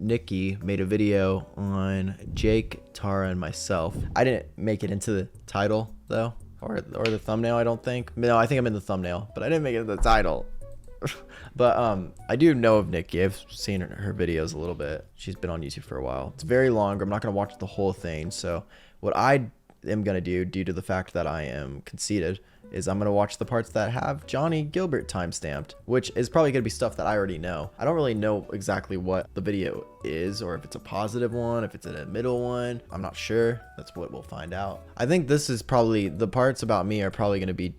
Nikki made a video on Jake, Tara, and myself. I didn't make it into the title though, or the thumbnail, I don't think. No, I think I'm in the thumbnail, but I didn't make it in the title. But I do know of Nikki. I've seen her videos a little bit. She's been on YouTube for a while. It's very long. I'm not gonna watch the whole thing. So what I am gonna do, due to the fact that I am conceited, is I'm gonna watch the parts that have Johnnie Guilbert time-stamped, which is probably gonna be stuff that I already know. I don't really know exactly what the video is, or if it's a positive one, if it's a middle one. I'm not sure. That's what we'll find out. I think this is probably, the parts about me are probably gonna be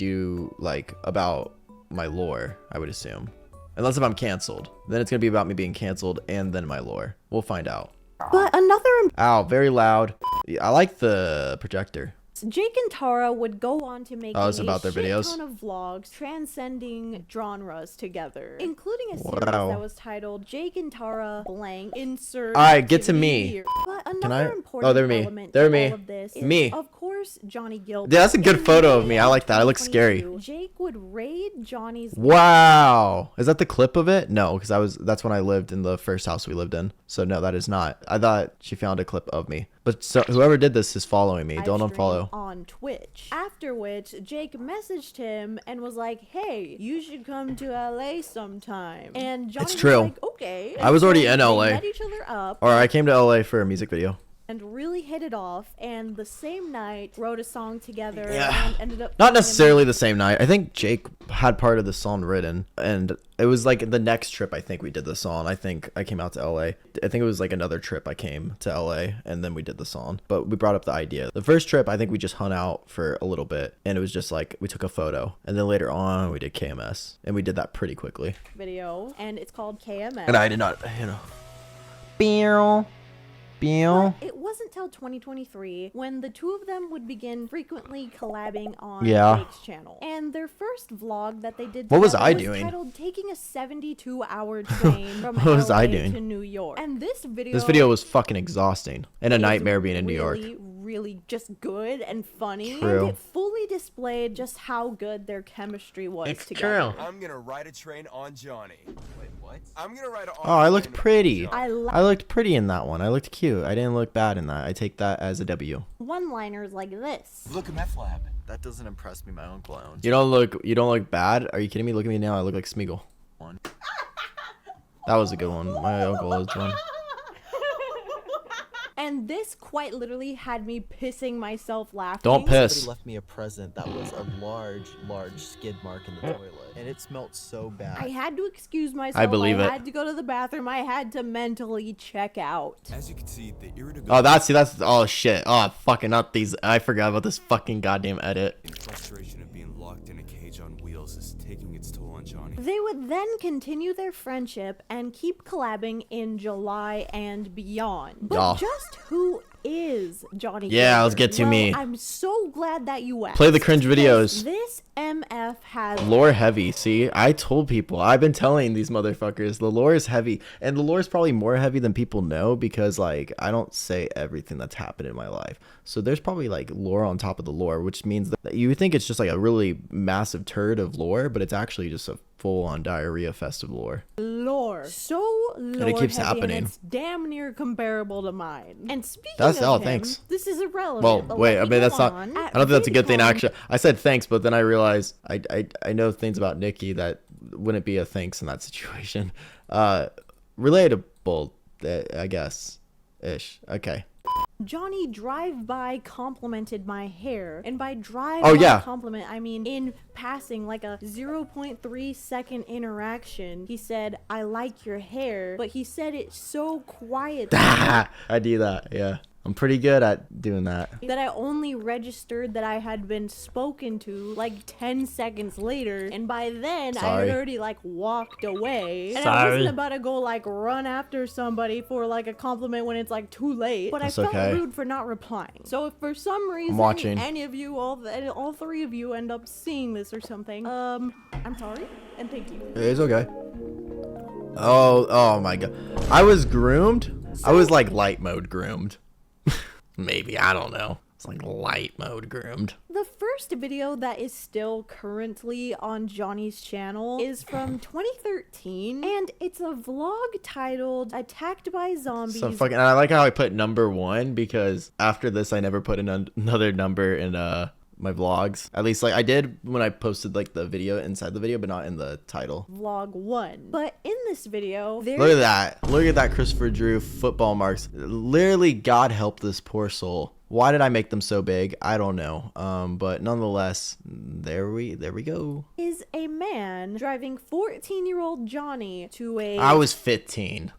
about my lore, I would assume. Unless if I'm canceled, then it's gonna be about me being canceled and then my lore. We'll find out. But another... Ow, very loud. I like the projector. Jake and Tara would go on to make it's about their videos. ton of vlogs transcending genres together, including a series that was titled Jake and Tara blank insert. All right, get to me. But another important element They're to me. all of this is, of course, Johnnie Guilbert. Yeah, that's a good photo of me. I like that. I look scary. Jake would raid Johnny's. Wow, is that the clip of it? No, because that's when I lived in the first house we lived in. So no, that is not. I thought she found a clip of me. But so whoever did this is following me. Don't unfollow. On Twitch. After which, Jake messaged him and was like, "Hey, you should come to LA sometime." And Johnny It's true. was like, "Okay." And I was already so in they LA. met each other up. Or I came to LA for a music video. And really hit it off, and the same night wrote a song together. Yeah. And ended up Not necessarily the same night. I think Jake had part of the song written, and it was like the next trip I think we did the song. I think I came out to LA. I think it was like another trip I came to LA, and then we did the song. But we brought up the idea. The first trip, I think we just hung out for a little bit, and it was just like we took a photo, and then later on we did KMS, and we did that pretty quickly. Video, and it's called KMS. And I did not, But it wasn't till 2023 when the two of them would begin frequently collabing on Jake's channel. And their first vlog that they did What was together I doing? titled "Taking a 72-hour train from What was LA I doing? to New York." And this video was fucking exhausting and a nightmare being in New York. Really just good and funny. True. And it fully displayed just how good their chemistry was together. I'm gonna ride a train on Johnny. Wait, what? I'm gonna ride Oh, I looked pretty. I looked pretty in that one. I looked cute. I didn't look bad in that. I take that as a W. One-liners like this. Look at Meth Lab. That doesn't impress me. My own clowns. You don't look bad? Are you kidding me? Look at me now. I look like Smeagol. That was a good one. My uncle is one. And this quite literally had me pissing myself laughing. Don't piss. Somebody left me a present that was a large skid mark in the toilet, and it smelled so bad. I had to excuse myself. I believe it. I had to go to the bathroom. I had to mentally check out. As you can see, the irritability. Oh, that's oh shit. Oh, fucking up these. I forgot about this fucking goddamn edit. The frustration of being locked in a cage on wheels is taking its toll on Johnny. They would then continue their friendship and keep collabing in July and beyond. But just who is Johnnie Yeah, Guilbert? let's get to me. I'm so glad that you asked. Play the cringe videos. This MF has Lore heavy. See, I told people. I've been telling these motherfuckers the lore is heavy, and the lore is probably more heavy than people know because like I don't say everything that's happened in my life. So there's probably like lore on top of the lore, which means that you would think it's just like a really massive turd of lore, but it's actually just a full-on diarrhea fest of lore. So lore And it keeps heavy, happening. and it's damn near comparable to mine. And speaking That's of him, thanks. this is irrelevant. Well, but wait, let I me mean go that's not. on. I At don't think that's a good thing. VidCon, Actually, I said thanks, but then I realized I know things about Nikki that wouldn't be a thanks in that situation. Relatable, I guess, ish. Okay. Johnny drive-by complimented my hair, and by compliment I mean in passing, like a 0.3 second interaction. He said, "I like your hair," but he said it so quietly I do that. Yeah, I'm pretty good at doing that. that I only registered that I had been spoken to like 10 seconds later, and by then I Sorry. had already like walked away, and I Sorry. wasn't about to go like run after somebody for like a compliment when it's like too late, but That's I felt okay. rude for not replying. So if for some reason watching. any of you, all three of you end up seeing this or something, I'm sorry and thank you. It's okay. Oh my god. I was groomed. I was like light mode groomed. Maybe, I don't know. It's like light mode groomed. The first first video that is still currently on Johnny's channel is from 2013, and it's a vlog titled Attacked by Zombies. So fucking, and I like how I put number 1 because after this I never put in another number in my vlogs. At least like I did when I posted like the video inside the video, but not in the title. Vlog 1. But in this video, Look at that. Look at that Christopher Drew football marks. Literally, God help this poor soul. Why did I make them so big? I don't know. But nonetheless, there we go. Is a man driving 14-year-old Johnny to a... I was 15.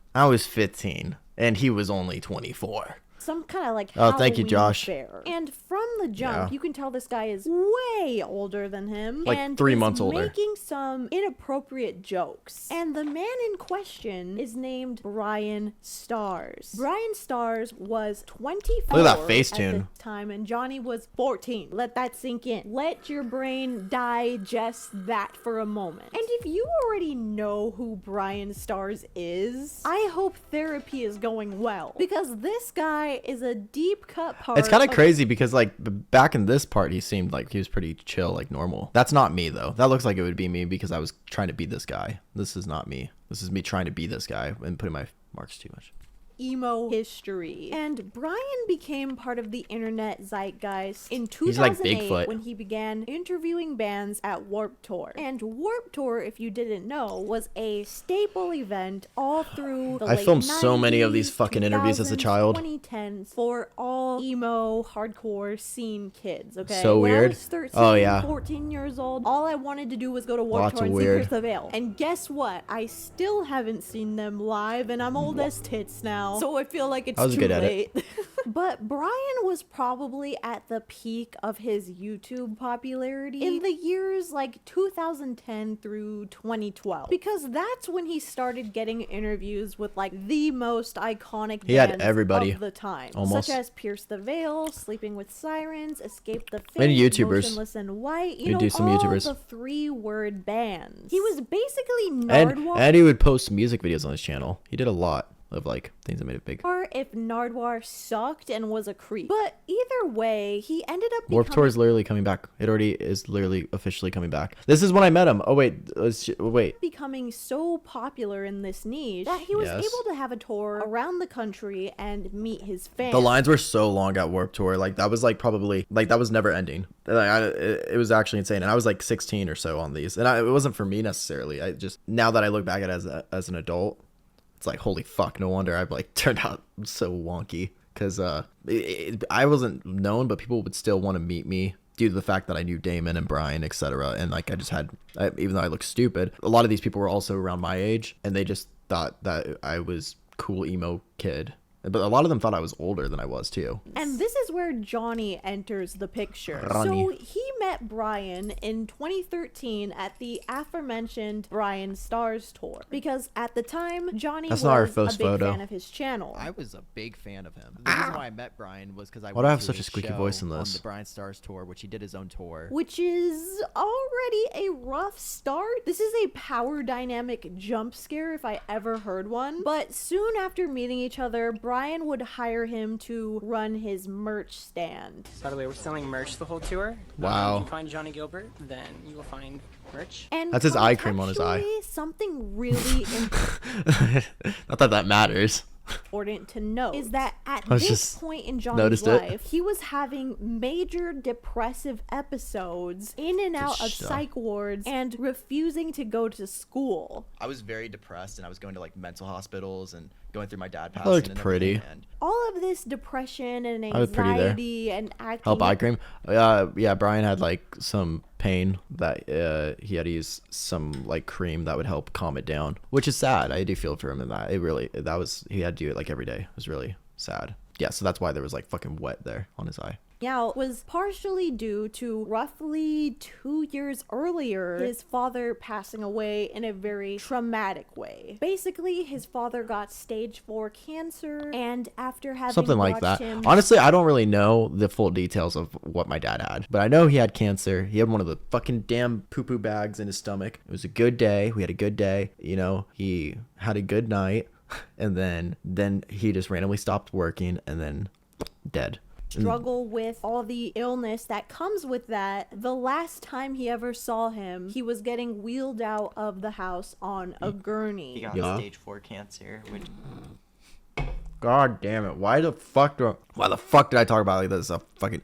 And he was only 24. Some kind of like Oh, thank you, Halloween Josh. fair. And from the jump, Yeah. you can tell this guy is way older than him. Like and 3 is months older. making some inappropriate jokes. And the man in question is named Brian Stars. Brian Stars was 24 Look at that at Facetune. the time, and Johnny was 14. Let that sink in. Let your brain digest that for a moment. And if you already know who Brian Stars is, I hope therapy is going well, because this guy is a deep cut part. It's kind of crazy because like back in this part, he seemed like he was pretty chill, like normal. That's not me though. That looks like it would be me because I was trying to be this guy. This is not me. This is me trying to be this guy and putting my marks too much. emo history. And Brian became part of the internet zeitgeist in He's like 2008 Bigfoot. when he began interviewing bands at Warped Tour. And Warped Tour, if you didn't know, was a staple event all through the I late filmed so many of these 90s, fucking interviews as a 2000s, child. 2010s for all emo hardcore scene kids, okay? So When I weird. was 13, Oh, yeah. 14 years old, all I wanted to do was go to Warped Lots Tour of and weird. see Pierce the Veil. And guess what? I still haven't seen them live, and I'm old as tits now, so I feel like it's I was too good at late. But Brian was probably at the peak of his YouTube popularity in the years like 2010 through 2012, because that's when he started getting interviews with like the most iconic He had bands everybody, of the time, almost. such as Pierce the Veil, Sleeping with Sirens, Escape the Fate, Many YouTubers. Motionless in White, He'd you know, do some all YouTubers. the 3-word bands. He was basically And Nardwuar. he would post music videos on his channel. He did a lot of like things that made it big. Or if Nardwuar sucked and was a creep. But either way, he ended up Warped Tour is literally coming back. It already is literally officially coming back. This is when I met him. Oh wait, wait. becoming so popular in this niche that he was Yes. able to have a tour around the country and meet his fans. The lines were so long at Warped Tour. Like that was like probably like that was never ending. Like it was actually insane. And I was like 16 or so on these, and it wasn't for me necessarily. I just, now that I look back at it as an adult, it's like, holy fuck, no wonder I've like turned out so wonky. Because I wasn't known, but people would still want to meet me due to the fact that I knew Damon and Brian, etc. And like I just had, even though I look stupid, a lot of these people were also around my age, and they just thought that I was cool emo kid. But a lot of them thought I was older than I was too. And this is where Johnny enters the picture. Ronnie. So he met Brian in 2013 at the aforementioned Brian Stars tour, because at the time Johnny That's was not our a first big photo. fan of his channel. I was a big fan of him. The reason why I met Brian was because I Why do I went have to such a his squeaky show voice in on this? the Brian Stars tour, which he did his own tour. Which is already a rough start. This is a power dynamic jump scare if I ever heard one. But soon after meeting each other, Brian would hire him to run his merch stand. By the way, we're selling merch the whole tour. Wow. If you find Johnnie Guilbert, then you will find merch. And That's his eye cream on his eye. contextually, something really Not that that matters. important to note is that at I was this just point in Johnny's noticed it. life, he was having major depressive episodes, in and out of shut. psych wards, and refusing to go to school. I was very depressed, and I was going to like mental hospitals and going through my dad That passing. looked and pretty. everything, And All of this depression and I was pretty there. anxiety and acting. Help eye cream. Yeah, Brian had like some pain that he had to use some like cream that would help calm it down, which is sad. I do feel for him in that. He had to do it like every day. It was really sad. Yeah, so that's why there was like fucking wet there on his eye. Yeah, was partially due to roughly 2 years earlier, his father passing away in a very traumatic way. Basically, his father got stage 4 cancer, and after having Something like watched that. him... Honestly, I don't really know the full details of what my dad had, but I know he had cancer. He had one of the fucking damn poo-poo bags in his stomach. It was a good day. We had a good day. You know, he had a good night, and then he just randomly stopped working, and then dead. struggle with all the illness that comes with that. The last time he ever saw him, he was getting wheeled out of the house on a gurney. He got Yeah. stage 4 cancer, which God damn it. Why the fuck did I talk about it like this? A fucking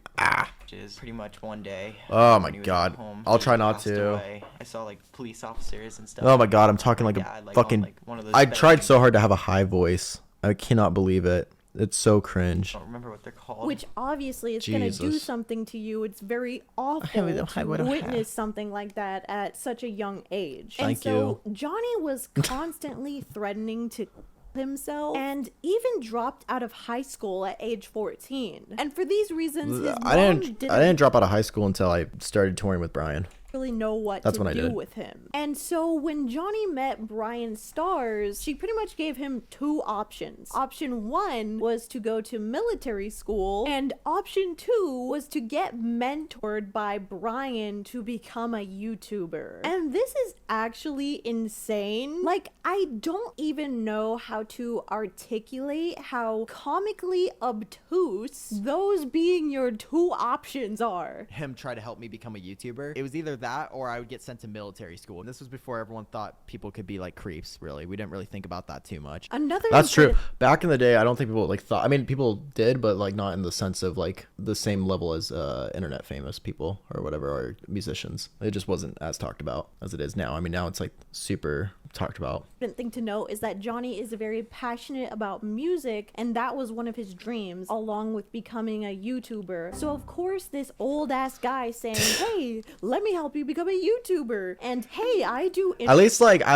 is pretty much one day. Oh my when he was God. at home, I'll he try not passed to. away. I saw like police officers and stuff. Oh my God, I'm talking like Dad, a like, fucking on, like, one of those I beds. tried so hard to have a high voice. I cannot believe it. It's so cringe. I don't remember what they're called. Which obviously it's gonna do Jesus. something to you. It's very awful to witness something like that at such a young age. And Thank so Johnny was constantly threatening to himself and even dropped out of high school at age 14. And for these reasons, his I mom didn't drop out of high school until I started touring with Brian. really know what That's to when I do did. with him. And so when Johnny met Brian Stars, she pretty much gave him two options. Option 1 was to go to military school, and option 2 was to get mentored by Brian to become a YouTuber. And this is actually insane. Like, I don't even know how to articulate how comically obtuse those being your two options are. Him try to help me become a YouTuber. It was either that or I would get sent to military school. And this was before everyone thought people could be like creeps, really. We didn't really think about that too much. Another That's true. important- Back in the day, I don't think people like thought. I mean, people did, but like not in the sense of like the same level as internet famous people or whatever, or musicians. It just wasn't as talked about as it is now. I mean, now it's like super talked about. Thing to note is that Johnny is very passionate about music, and that was one of his dreams, along with becoming a YouTuber. So of course this old ass guy saying, hey, let me help you become a YouTuber, and hey, I do At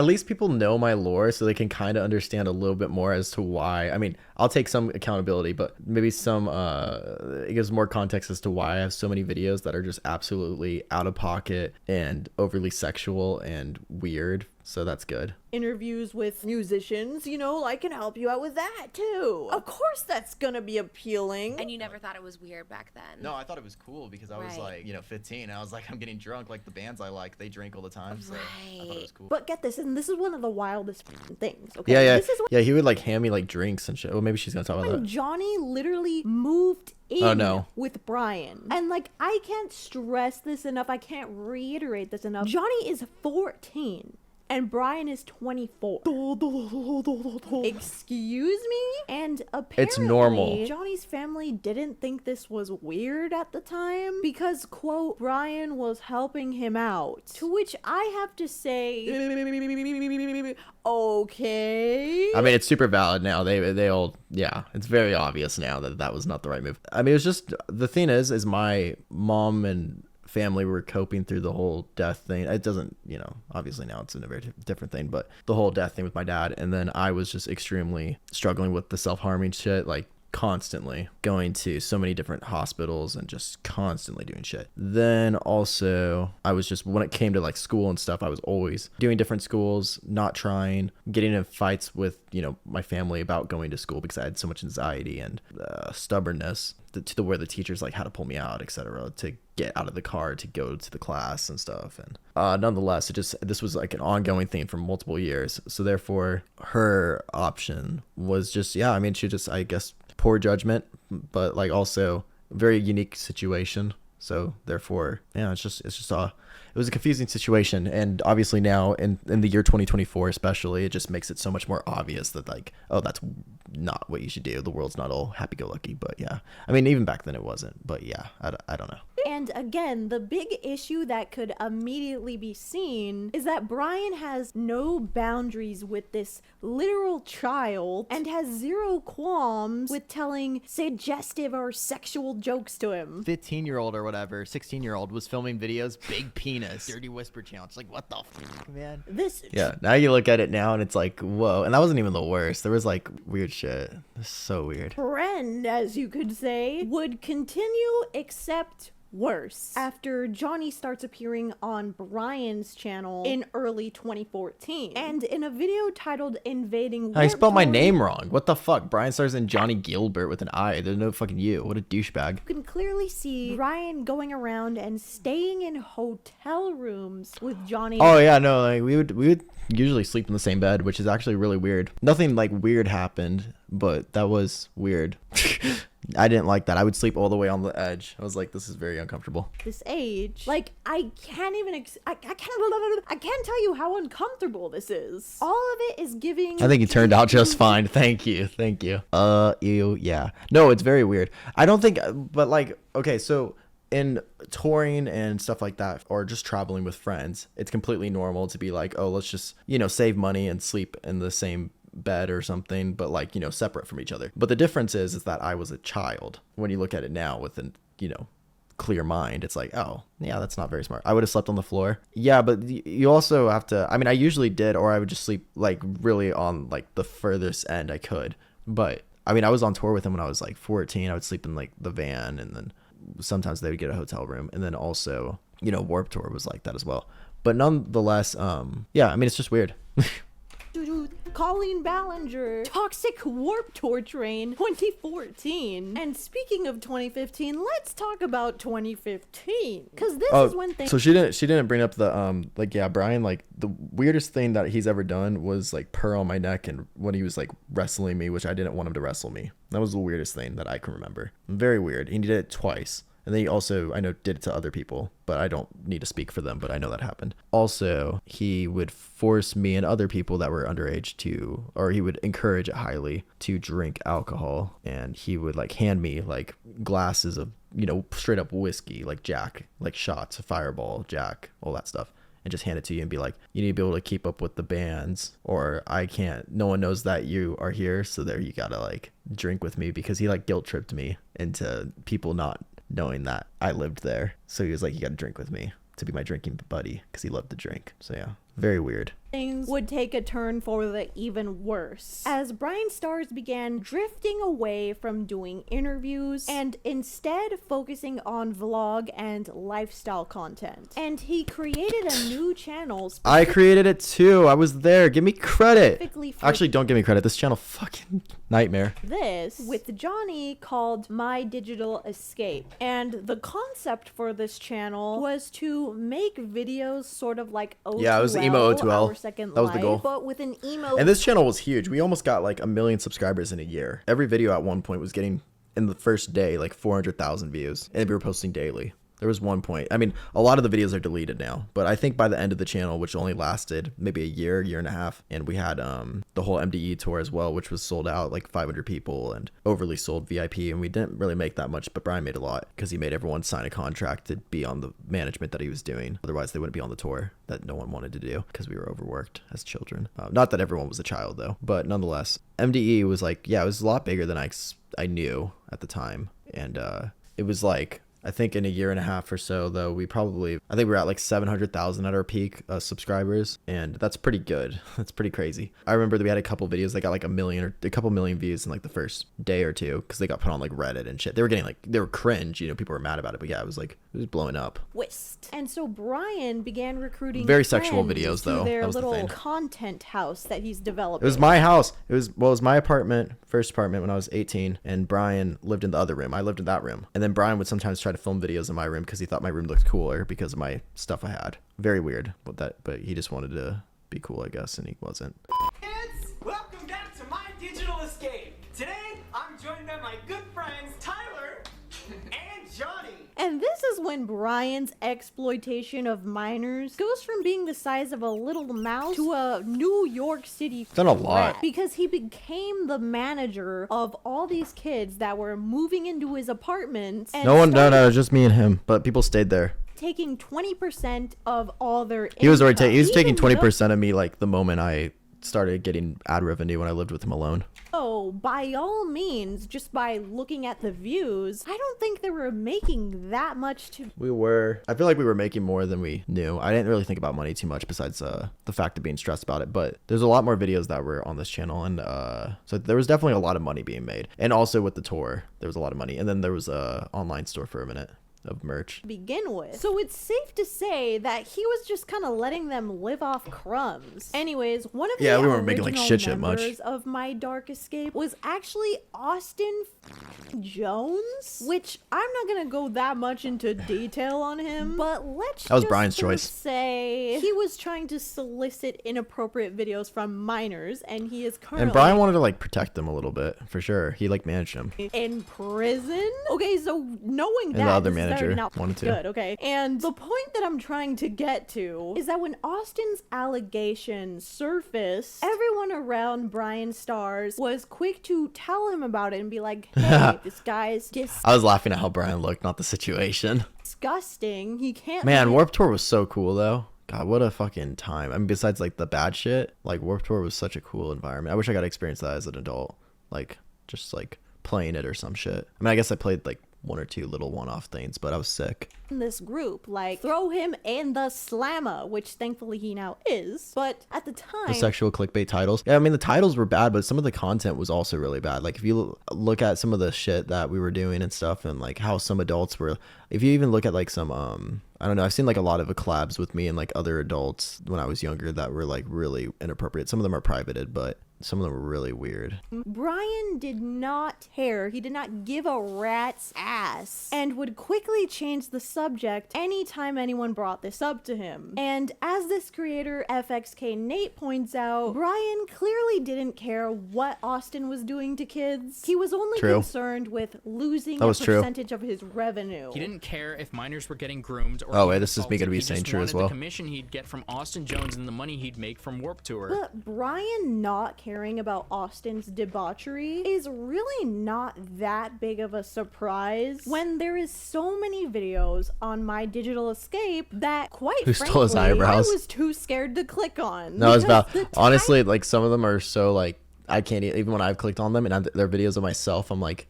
least people know my lore, so they can kind of understand a little bit more as to why. I mean, I'll take some accountability, but maybe some it gives more context as to why I have so many videos that are just absolutely out of pocket and overly sexual and weird. So that's good. interviews with musicians, you know, I can help you out with that too. Of course that's gonna be appealing. And you never thought it was weird back then? No, I thought it was cool because I was Right. like, 15. I was like, I'm getting drunk like the bands I like. They drink all the time. So I thought it was cool. But get this, and this is one of the wildest things, okay? Yeah. This is Yeah, he would like hand me like drinks and shit. Well, maybe she's gonna talk about when that. Johnny literally moved in Oh, no. with Brian. And like, I can't stress this enough, I can't reiterate this enough. Johnny is 14. And Brian is 24. Excuse me? And apparently, It's normal. Johnny's family didn't think this was weird at the time because, quote, Brian was helping him out. To which I have to say, okay. I mean, it's super valid now. They all, yeah, it's very obvious now that that was not the right move. I mean, it was just, the thing is my mom and family were coping through the whole death thing. It doesn't, obviously now it's a very different thing, but the whole death thing with my dad. And then I was just extremely struggling with the self-harming shit, like constantly going to so many different hospitals and just constantly doing shit. Then also I was just, when it came to like school and stuff, I was always doing different schools, not trying, getting in fights with, my family about going to school because I had so much anxiety and stubbornness to the where the teachers like had to pull me out, etc., to get out of the car to go to the class and stuff. And nonetheless, this was like an ongoing thing for multiple years. So therefore her option was just, she just, I guess, poor judgment, but like also very unique situation. So therefore, it was a confusing situation. And obviously now in the year 2024 especially, it just makes it so much more obvious that like, oh, that's not what you should do. The world's not all happy-go-lucky. But yeah, I mean, even back then it wasn't. But yeah, I don't know. And again, the big issue that could immediately be seen is that Brian has no boundaries with this literal child and has zero qualms with telling suggestive or sexual jokes to him. 15-year-old or whatever, 16-year-old was filming videos, big penis, dirty whisper challenge. Like, what the fuck, man? Yeah, now you look at it now and it's like, whoa. And that wasn't even the worst. There was like weird shit. It's so weird. Trend, as you could say, would continue except worse after Johnny starts appearing on Brian's channel in early 2014. And in a video titled Invading I spelled my Warp Tour, name wrong. What the fuck? Brian stars in Johnnie Guilbert with an I. There's no fucking U. What a douchebag. you can clearly see Brian going around and staying in hotel rooms with Johnny. Oh yeah, no, like we would usually sleep in the same bed, which is actually really weird. Nothing like weird happened, but that was weird. I didn't like that. I would sleep all the way on the edge. I was like, this is very uncomfortable. This age, like, I can't even I can't tell you how uncomfortable this is. All of it is giving. I think you turned out just fine. Thank you. Yeah. No, it's very weird. I don't think, but like, okay, so in touring and stuff like that, or just traveling with friends, it's completely normal to be like, oh, let's just, save money and sleep in the same bed or something, but like, separate from each other. But the difference is that I was a child. When you look at it now with an, clear mind, it's like, oh yeah, that's not very smart. I would have slept on the floor. Yeah, but you also have to, I mean, I usually did, or I would just sleep like really on like the furthest end I could. But I mean, I was on tour with him when I was like 14. I would sleep in like the van, and then sometimes they would get a hotel room. And then also, Warped Tour was like that as well. But nonetheless, yeah, I mean, it's just weird. Colleen Ballinger, Toxic Warp Tour Train 2014. And speaking of 2015, let's talk about 2015, because this is when things. So she didn't bring up the like, yeah, Brian, like the weirdest thing that he's ever done was like purr on my neck, and when he was like wrestling me, which I didn't want him to wrestle me. That was the weirdest thing that I can remember. Very weird. He did it twice. And then he also, I know, did it to other people, but I don't need to speak for them, but I know that happened. Also, he would force me and other people that were underage or he would encourage it highly to drink alcohol. And he would like hand me like glasses of, straight up whiskey, like Jack, like shots, Fireball, Jack, all that stuff. And just hand it to you and be like, you need to be able to keep up with the bands, or I can't, no one knows that you are here. So there, you gotta like drink with me, because he like guilt tripped me into people not knowing that I lived there. So he was like, you got to drink with me to be my drinking buddy, because he loved to drink. So yeah, very weird. Things would take a turn for the even worse, as Brian Stars began drifting away from doing interviews and instead focusing on vlog and lifestyle content. And he created a new channel. I created it too. I was there. Give me credit. For Actually, don't give me credit. This channel fucking nightmare. This with Johnny, called My Digital Escape. And the concept for this channel was to make videos sort of like O2L. Yeah, it was the emo O2L. Second that was the goal. But with an emo. And this channel was huge. We almost got like 1 million subscribers in a year. Every video at one point was getting, in the first day, like 400,000 views. And we were posting daily. There was one point. I mean, a lot of the videos are deleted now, but I think by the end of the channel, which only lasted maybe a year and a half, and we had the whole MDE tour as well, which was sold out, like 500 people and overly sold VIP, and we didn't really make that much, but Brian made a lot because he made everyone sign a contract to be on the management that he was doing. Otherwise, they wouldn't be on the tour that no one wanted to do because we were overworked as children. Not that everyone was a child though, but nonetheless, MDE was like, yeah, it was a lot bigger than I knew at the time, and it was like, I think in a year and a half or so, though, I think we were at like 700,000 at our peak subscribers, and that's pretty good. That's pretty crazy. I remember that we had a couple videos that got like a couple million views in like the first day or two, because they got put on like Reddit and shit. They were cringe, people were mad about it, but yeah, it was blowing up. Twist. And so Brian began recruiting very sexual videos, though. Their that was little the thing. content house that he's developing. It was my house. It was my apartment, first apartment when I was 18, and Brian lived in the other room. I lived in that room, and then Brian would sometimes try to film videos in my room because he thought my room looked cooler because of my stuff I had. Very weird, but he just wanted to be cool, I guess, and he wasn't. Kids, welcome back to My Digital Escape. Today, I'm joined by my good friends Tyler and Johnny. And this is when Brian's exploitation of minors goes from being the size of a little mouse to a New York City done a lot, because he became the manager of all these kids that were moving into his apartments. And no, just me and him, but people stayed there. Taking 20% of all their income. He was taking 20% of me like the moment I started getting ad revenue when I lived with him alone. So by all means, just by looking at the views, I don't think they were making that much. I feel like we were making more than we knew. I didn't really think about money too much, besides the fact of being stressed about it, but there's a lot more videos that were on this channel, and so there was definitely a lot of money being made. And also with the tour, there was a lot of money, and then there was a online store for a minute. of merch. Begin with. So it's safe to say that he was just kind of letting them live off crumbs. Anyways, one of the we weren't making like shit much. members of My Dark Escape was actually Austin Jones, which I'm not gonna go that much into detail on him, but let's that was just Brian's choice. Say he was trying to solicit inappropriate videos from minors, and he is currently And Brian wanted to like protect them a little bit for sure. He like managed them. in prison. Okay, so knowing that the other this is manager already not wanted to. good. Okay, and the point that I'm trying to get to is that when Austin's allegations surfaced, everyone around Brian Stars was quick to tell him about it and be like, "Hey, this guy's I was laughing at how Brian looked, not the situation. disgusting. He can't." Man, Warped Tour was so cool though. God, what a fucking time. I mean, besides like the bad shit, like Warped Tour was such a cool environment. I wish I got to experience that as an adult, like just like playing it or some shit. I mean, I guess I played like one or two little one-off things, but I was sick. This group, like, throw him in the slammer, which thankfully he now is. But at the time, The sexual clickbait titles. Yeah, I mean the titles were bad, but some of the content was also really bad. Like if you look at some of the shit that we were doing and stuff, and like how some adults were. If you even look at like some I don't know, I've seen like a lot of collabs with me and like other adults when I was younger that were like really inappropriate. Some of them are privated, but some of them were really weird. Brian did not care. He did not give a rat's ass and would quickly change the subject anytime anyone brought this up to him. And as this creator FXK Nate points out, Brian clearly didn't care what Austin was doing to kids. He was only concerned with losing a percentage of his revenue. He didn't care if minors were getting groomed or oh wait, this is me gonna be saying true as well. The commission he'd get from Austin Jones and the money he'd make from Warped Tour. But Brian not caring about Austin's debauchery is really not that big of a surprise when there is so many videos on My Digital Escape that quite Who frankly stole his eyebrows? I was too scared to click on. No, it's about honestly like some of them are so like I can't even when I've clicked on them and they're videos of myself, I'm like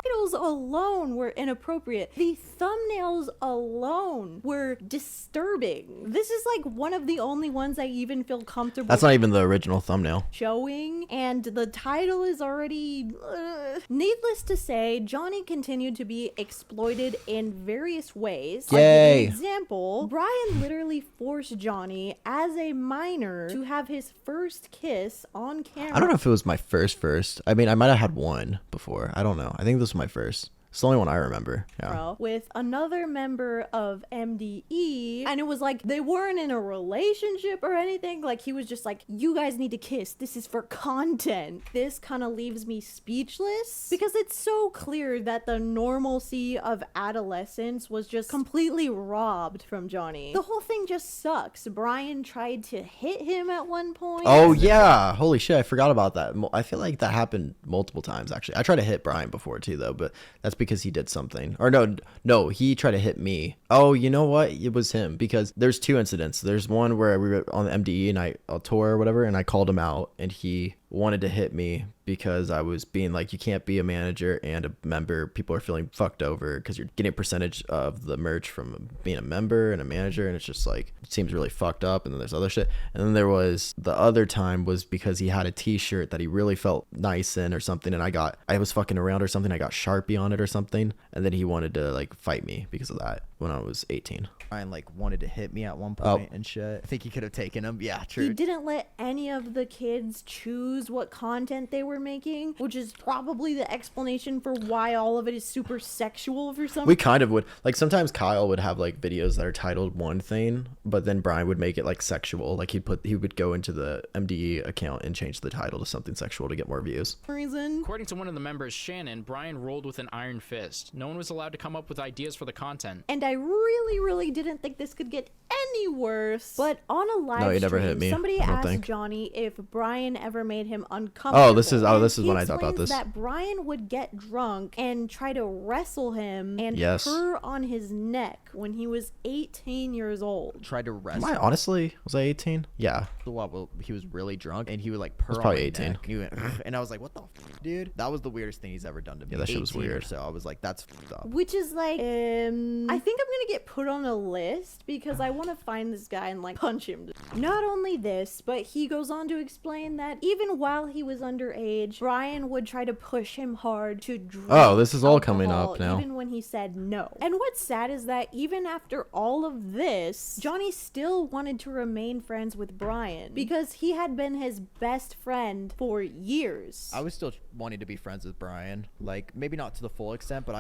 titles alone were inappropriate. The thumbnails alone were disturbing. This is like one of the only ones I even feel comfortable. That's not even the original thumbnail. Showing, and the title is already. Needless to say, Johnny continued to be exploited in various ways. Yay! I'll give you an example. Brian literally forced Johnny as a minor to have his first kiss on camera. I don't know if it was my first. I mean, I might have had one before. I don't know. I think this was my first. It's the only one I remember. Yeah. With another member of MDE, and it was like they weren't in a relationship or anything. Like he was just like, "You guys need to kiss. This is for content." This kind of leaves me speechless because it's so clear that the normalcy of adolescence was just completely robbed from Johnny. The whole thing just sucks. Brian tried to hit him at one point. Oh yeah, holy shit! I forgot about that. I feel like that happened multiple times actually. I tried to hit Brian before too though, but that's because he did something. Or no, he tried to hit me. Oh, you know what? It was him because there's two incidents. There's one where we were on the MDE and a tour or whatever, and I called him out and he wanted to hit me because I was being like, you can't be a manager and a member. People are feeling fucked over because you're getting a percentage of the merch from being a member and a manager, and it's just like it seems really fucked up. And then there's other shit. And then there was the other time was because he had a t-shirt that he really felt nice in or something, and I was fucking around or something. I got Sharpie on it or something, and then he wanted to like fight me because of that when I was 18. Brian like wanted to hit me at one point and shit. I think he could have taken him. Yeah, true. He didn't let any of the kids choose what content they were making, which is probably the explanation for why all of it is super sexual for some. We kind of would like sometimes Kyle would have like videos that are titled one thing, but then Brian would make it like sexual. Like he would go into the MDE account and change the title to something sexual to get more views. Reason. According to one of the members, Shannon, Brian rolled with an iron fist. No one was allowed to come up with ideas for the content. And I really didn't think this could get any worse. But on a live No, he never stream, hit me. somebody I don't asked think. Johnny if Brian ever made him uncomfortable. Oh, this is when I thought about this. That Brian would get drunk and try to wrestle him and Yes. purr on his neck when he was 18 years old. Tried to wrestle. Am I honestly? Was I 18? Yeah. Well, he was really drunk and he would like purr on probably my 18. neck. And, he went, and I was like, what the f-, dude? That was the weirdest thing he's ever done to me. Yeah, that shit was 18 or weird. So I was like, that's f***ed up. Which is like, I think think I'm gonna get put on a list because I want to find this guy and like punch him. Not only this, but he goes on to explain that even while he was underage, Brian would try to push him hard to drink. Oh, this is all coming up now. Even when he said no. And what's sad is that even after all of this, Johnny still wanted to remain friends with Brian because he had been his best friend for years. I was still wanting to be friends with Brian. Like, maybe not to the full extent, but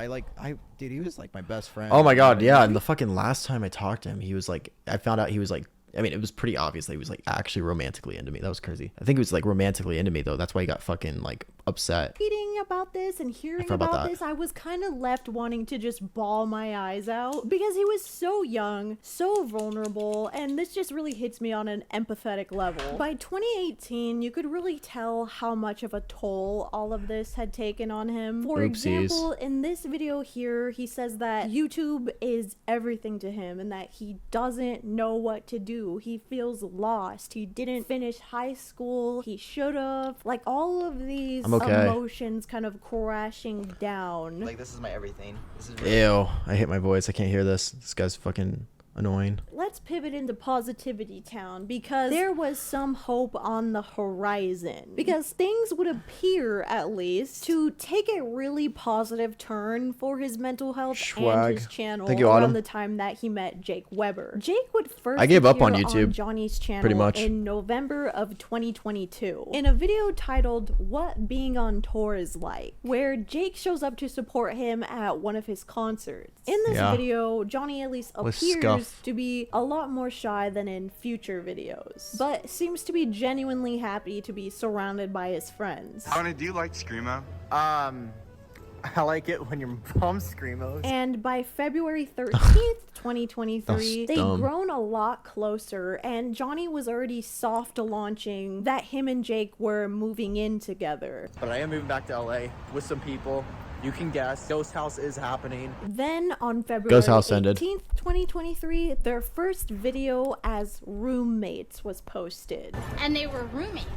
dude, he was like my best friend. Oh my god, yeah. And the fucking last time I talked to him, he was like, I found out he was like, I mean, it was pretty obvious that he was like actually romantically into me. That was crazy. I think he was like romantically into me though. That's why he got fucking like upset. Reading about this and hearing about this, I was kind of left wanting to just bawl my eyes out because he was so young, so vulnerable, and this just really hits me on an empathetic level. By 2018, you could really tell how much of a toll all of this had taken on him. For example, in this video here, he says that YouTube is everything to him and that he doesn't know what to do. He feels lost. He didn't finish high school. He should have. Like all of these emotions kind of crashing down. Like, this is my everything. This is really Ew, I hate my voice. I can't hear this. This guy's fucking annoying. Let's pivot into Positivity Town because there was some hope on the horizon. Because things would appear, at least, to take a really positive turn for his mental health and his channel around the time that he met Jake Weber. Jake would first gave up on appear YouTube Johnny's channel pretty much in November of 2022 in a video titled What Being on Tour Is Like, where Jake shows up to support him at one of his concerts. In this video, Johnny at least appears to be a lot more shy than in future videos, but seems to be genuinely happy to be surrounded by his friends. Johnny, do you like Screamo? I like it when your mom screamos. And by February 13th, 2023, they'd grown a lot closer, and Johnny was already soft launching that him and Jake were moving in together. But I am moving back to LA with some people. You can guess. Ghost House is happening. Then on February 18th, 2023, their first video as roommates was posted. And they were roommates.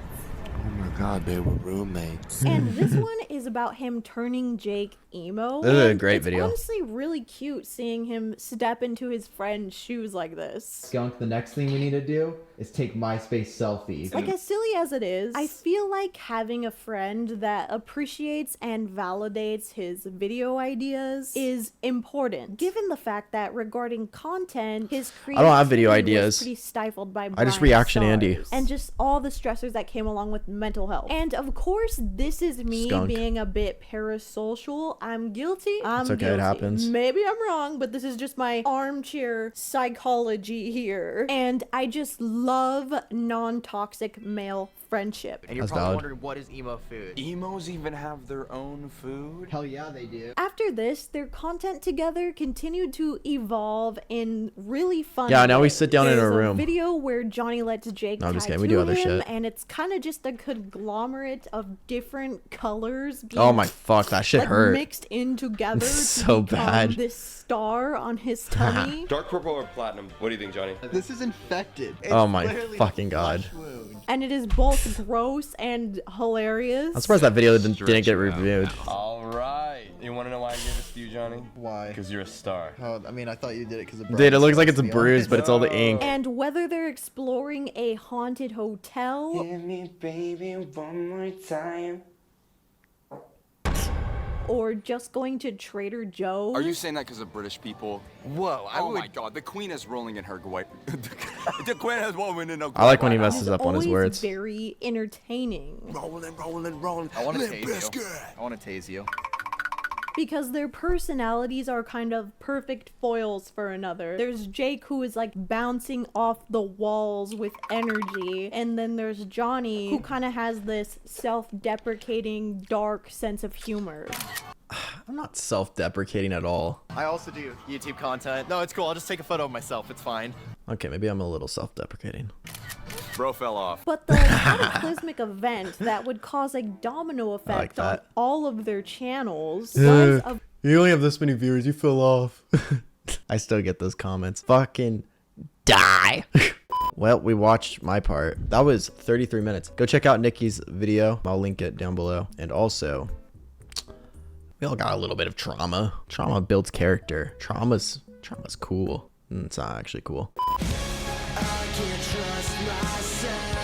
Oh my god, they were roommates. And this one is about him turning Jake emo. This is a great video. It's honestly really cute seeing him step into his friend's shoes like this. Skunk, the next thing we need to do is take MySpace selfies. Like, as silly as it is, I feel like having a friend that appreciates and validates his video ideas is important, given the fact that regarding content, his creativity I don't have video ideas. was pretty stifled by I just Brian's reaction Andy. and just all the stressors that came along with mental health. And of course, this is me being a bit parasocial. I'm guilty. I'm okay, guilty. it happens. Maybe I'm wrong, but this is just my armchair psychology here. And I just love non-toxic male friendship. And you're probably wondering, what is emo food? Emos even have their own food? Hell yeah, they do. After this, their content together continued to evolve in really fun now we ways. sit down in a There's room. video where Johnny lets Jake No, I'm just tattoo kidding. We do other him, shit. and it's kind of just a conglomerate of different colors being, Oh my fuck, that shit like, hurt. mixed in together So to become bad. this star on his tummy. Dark purple or platinum? What do you think, Johnny? This is infected. It's Oh my literally fucking a god. flesh wound. And it is both gross and hilarious. I'm surprised that video didn't get reviewed. All right. You want to know why I gave this to you, Johnny? Why? Because you're a star. Oh, I mean, I thought you did it because of Dude, it looks like it's a bruise, but it's all the ink. And whether they're exploring a haunted hotel me, baby, one more time. or just going to Trader Joe's. Are you saying that because of British people? Whoa, Oh my god, the queen is rolling in her white. The queen has woman in a. I like when he It messes is up on his always words. very entertaining. Rolling. I want to tase you. I want to tase you. Because their personalities are kind of perfect foils for another. There's Jake, who is like bouncing off the walls with energy, and then there's Johnny, who kind of has this self-deprecating, dark sense of humor. I'm not self-deprecating at all. I also do YouTube content. No, it's cool. I'll just take a photo of myself. It's fine. Okay, maybe I'm a little self-deprecating. Bro fell off. But the cataclysmic event that would cause a domino effect on that. all of their channels was a You only have this many viewers, you fell off. I still get those comments. Fucking die. Well, we watched my part. That was 33 minutes. Go check out Nikki's video. I'll link it down below. And also, we all got a little bit of trauma. Trauma builds character. Trauma's Trauma's cool. It's not actually cool. I can't trust myself.